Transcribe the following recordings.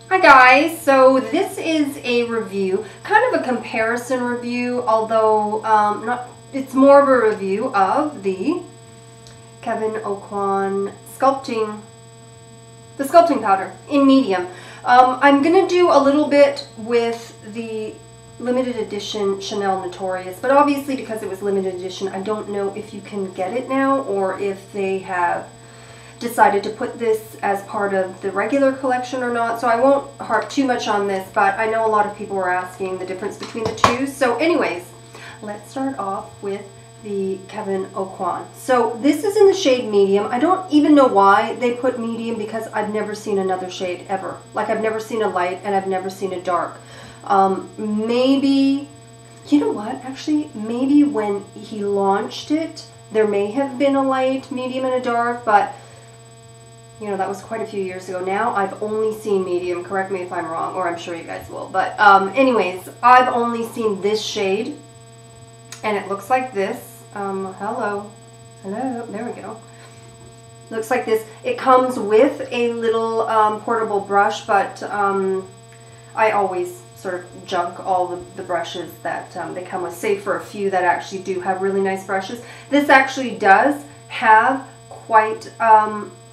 Hi guys, so this is a review, kind of a comparison review, although it's more of a review of the Kevyn Aucoin Sculpting, the sculpting powder in medium. I'm going to do a little bit with the limited edition Chanel Notorious, but obviously because it was limited edition, I don't know if you can get it now or if they have decided to put this as part of the regular collection or not, so I won't harp too much on this, but I know a lot of people were asking the difference between the two. So anyways, let's start off with the Kevyn Aucoin. So this is in the shade medium. I don't even know why they put medium because I've never seen another shade ever. Like I've never seen a light and I've never seen a dark. Maybe, you know what, actually maybe when he launched it there may have been a light, medium, and a dark, but you know, that was quite a few years ago. Now I've only seen medium. Correct me if I'm wrong, or I'm sure you guys will. But anyways, I've only seen this shade, and it looks like this. Hello. There we go. Looks like this. It comes with a little portable brush, but I always sort of junk all the brushes that they come with, save for a few that actually do have really nice brushes. This actually does have quite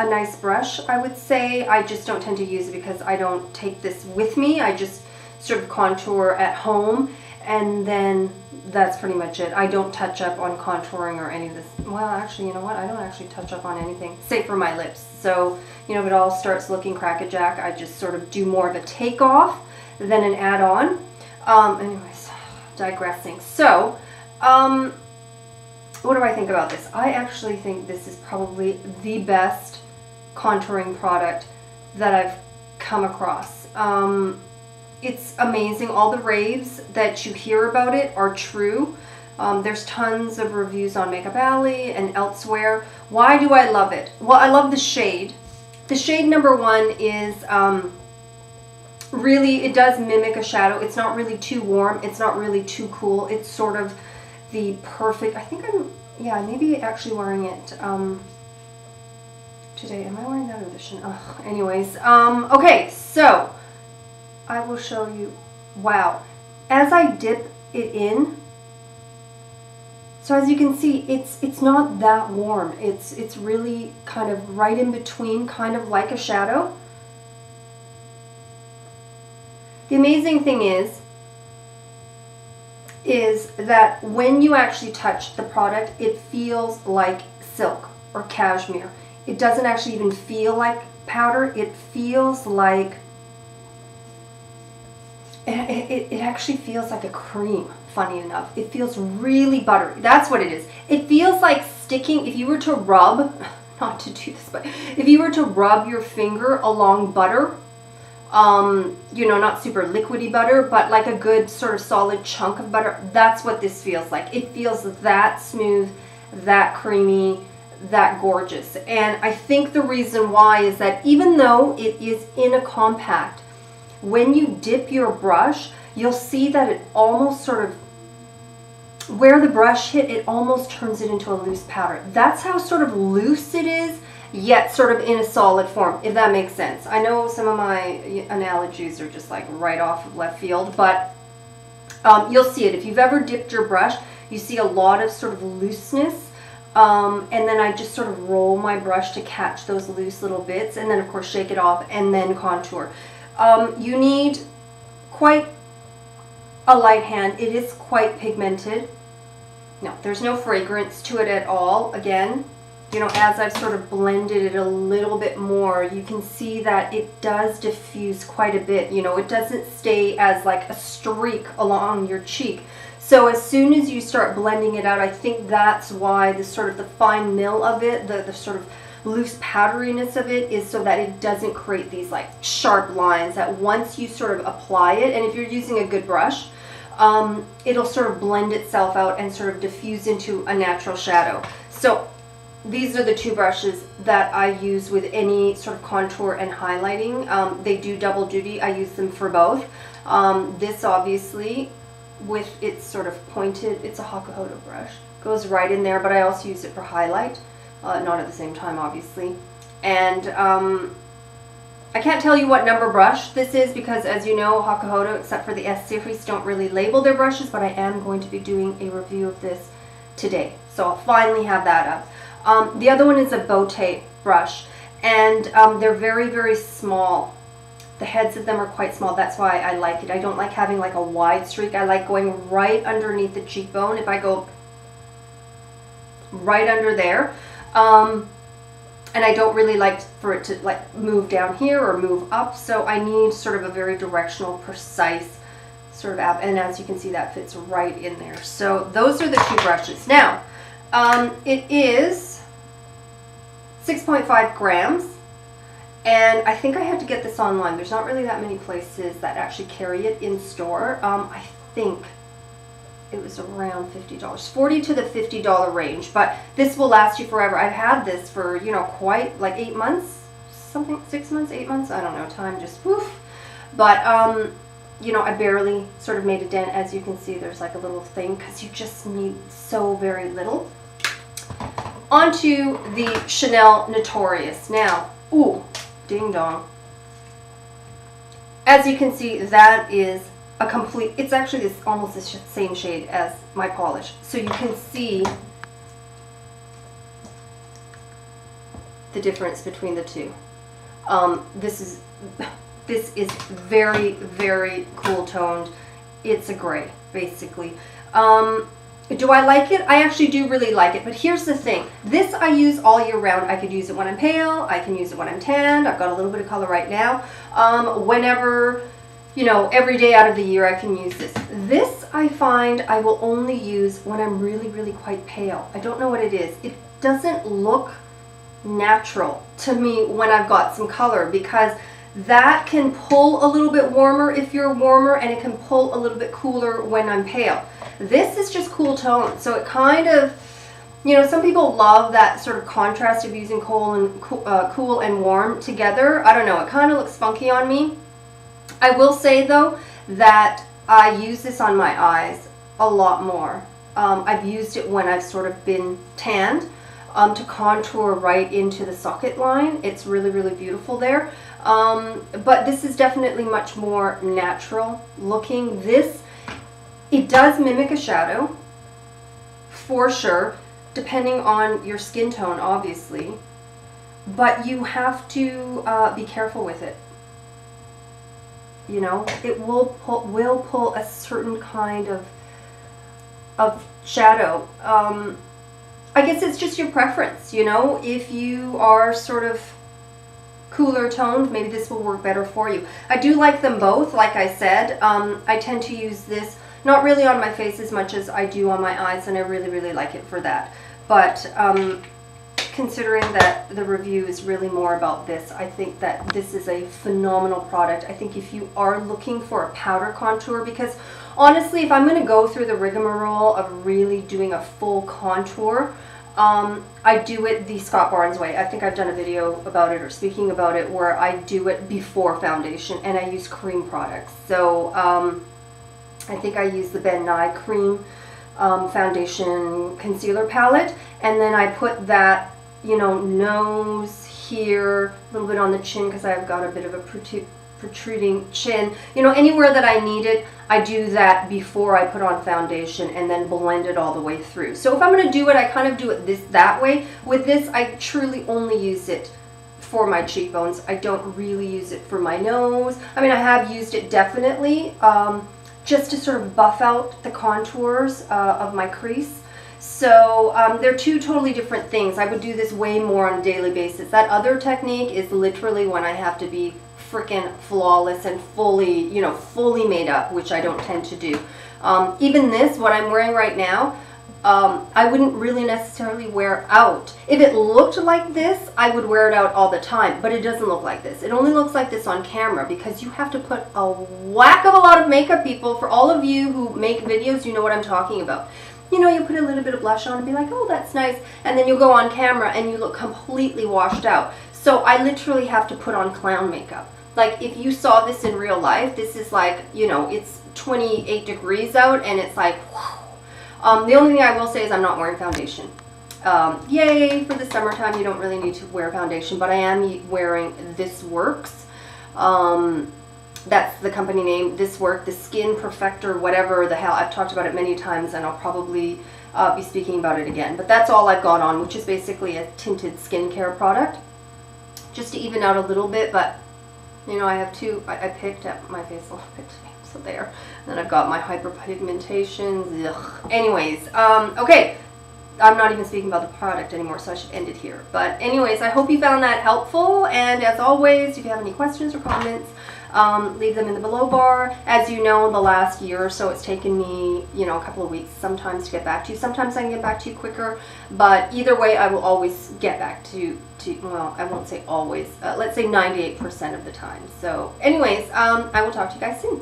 a nice brush, I would say. I just don't tend to use it because I don't take this with me. I just sort of contour at home, and then that's pretty much it. I don't touch up on contouring or any of this. Well, actually, you know what? I don't actually touch up on anything, save for my lips. So, you know, if it all starts looking crackajack, I just sort of do more of a takeoff than an add-on. Anyways, digressing. So, what do I think about this? I actually think this is probably the best contouring product that I've come across. It's amazing. All the raves that you hear about it are true. There's tons of reviews on Makeup Alley and elsewhere. Why do I love it? Well, I love the shade. The shade number one is really, it does mimic a shadow. It's not really too warm. It's not really too cool. It's sort of the perfect, I think yeah, maybe actually wearing it today. Am I wearing that or this? Anyways, okay, so I will show you. Wow, as I dip it in, so as you can see, it's not that warm. It's really kind of right in between, kind of like a shadow. The amazing thing is that when you actually touch the product, it feels like silk or cashmere. It doesn't actually even feel like powder. It feels like, it actually feels like a cream, funny enough. It feels really buttery. That's what it is. It feels like sticking, if you were to rub, not to do this, but if you were to rub your finger along butter, you know, not super liquidy butter, but like a good sort of solid chunk of butter, that's what this feels like. It feels that smooth, that creamy, that gorgeous. And I think the reason why is that even though it is in a compact, when you dip your brush, you'll see that it almost sort of, where the brush hit, it almost turns it into a loose powder. That's how sort of loose it is, yet sort of in a solid form, if that makes sense. I know some of my analogies are just like right off of left field, but you'll see it. If you've ever dipped your brush, you see a lot of sort of looseness, and then I just sort of roll my brush to catch those loose little bits, and then of course shake it off and then contour. You need quite a light hand. It is quite pigmented. No, there's no fragrance to it at all. Again, you know, as I've sort of blended it a little bit more, you can see that it does diffuse quite a bit. You know, it doesn't stay as like a streak along your cheek. So as soon as you start blending it out, I think that's why the sort of the fine mill of it, the sort of loose powderiness of it is so that it doesn't create these like sharp lines that once you sort of apply it, and if you're using a good brush, it'll sort of blend itself out and sort of diffuse into a natural shadow. So these are the two brushes that I use with any sort of contour and highlighting. They do double duty. I use them for both. This obviously, with its sort of pointed, it's a Hakuhodo brush, goes right in there, but I also use it for highlight, not at the same time obviously. And I can't tell you what number brush this is because, as you know, Hakuhodo, except for the S series, don't really label their brushes, but I am going to be doing a review of this today. So I'll finally have that up. The other one is a botte brush, and they're very, very small. The heads of them are quite small. That's why I like it. I don't like having like a wide streak. I like going right underneath the cheekbone. If I go right under there, and I don't really like for it to like move down here or move up, so I need sort of a very directional, precise sort of, and as you can see, that fits right in there. So those are the two brushes. Now, it is 6.5 grams, and I think I had to get this online. There's not really that many places that actually carry it in store. I think it was around $50, $40 to the $50 range, but this will last you forever. I've had this for, you know, quite like 8 months, something, 6 months, 8 months, I don't know, time just poof. But, you know, I barely sort of made a dent. As you can see, there's like a little thing because you just need so very little. Onto the Chanel Notorious. Now, ooh, ding dong. As you can see, that is a complete, it's actually this almost the same shade as my polish. So you can see the difference between the two. This is very, very cool toned. It's a gray, basically. Do I like it? I actually do really like it, but here's the thing. This I use all year round. I could use it when I'm pale, I can use it when I'm tanned, I've got a little bit of color right now. Whenever, you know, every day out of the year I can use this. This I find I will only use when I'm really, really quite pale. I don't know what it is. It doesn't look natural to me when I've got some color, because that can pull a little bit warmer if you're warmer, and it can pull a little bit cooler when I'm pale. This is just cool tone, so it kind of, you know, some people love that sort of contrast of using cool and warm together. I don't know, it kind of looks funky on me. I will say though that I use this on my eyes a lot more. I've used it when I've sort of been tanned to contour right into the socket line. It's really, really beautiful there. But this is definitely much more natural looking. This, it does mimic a shadow for sure, depending on your skin tone, obviously, but you have to be careful with it. You know, it will pull a certain kind of shadow. I guess it's just your preference, you know. If you are sort of cooler toned, maybe this will work better for you. I do like them both, like I said. I tend to use this not really on my face as much as I do on my eyes, and I really, really like it for that. But considering that the review is really more about this, I think that this is a phenomenal product. I think if you are looking for a powder contour, because honestly, if I'm going to go through the rigmarole of really doing a full contour, I do it the Scott Barnes way. I think I've done a video about it or speaking about it where I do it before foundation, and I use cream products. So I think I use the Ben Nye cream foundation concealer palette, and then I put that, you know, nose here, a little bit on the chin because I've got a bit of a protruding chin. You know, anywhere that I need it, I do that before I put on foundation and then blend it all the way through. So if I'm going to do it, I kind of do it that way. With this, I truly only use it for my cheekbones. I don't really use it for my nose. I mean, I have used it definitely just to sort of buff out the contours of my crease. So they're two totally different things. I would do this way more on a daily basis. That other technique is literally when I have to be freaking flawless and fully, you know, fully made up, which I don't tend to do. Even this, what I'm wearing right now, I wouldn't really necessarily wear out. If it looked like this, I would wear it out all the time, but it doesn't look like this. It only looks like this on camera because you have to put a whack of a lot of makeup, people. For all of you who make videos, you know what I'm talking about. You know, you put a little bit of blush on and be like, oh, that's nice, and then you go on camera and you look completely washed out. So I literally have to put on clown makeup. Like, if you saw this in real life, this is like, you know, it's 28 degrees out and it's like, whew. The only thing I will say is I'm not wearing foundation. Yay, for the summertime, you don't really need to wear foundation, but I am wearing This Works. That's the company name. This work, the Skin Perfector, whatever the hell. I've talked about it many times, and I'll probably be speaking about it again. But that's all I've got on, which is basically a tinted skincare product, just to even out a little bit. But you know, I have two. I picked up my face a little bit today, so there. And then I've got my hyperpigmentations. Ugh. Anyways, okay. I'm not even speaking about the product anymore, so I should end it here. But anyways, I hope you found that helpful. And as always, if you have any questions or comments, leave them in the below bar. As you know, the last year or so, it's taken me, you know, a couple of weeks sometimes to get back to you. Sometimes I can get back to you quicker, but either way, I will always get back to well, I won't say always, let's say 98% of the time. So anyways, I will talk to you guys soon.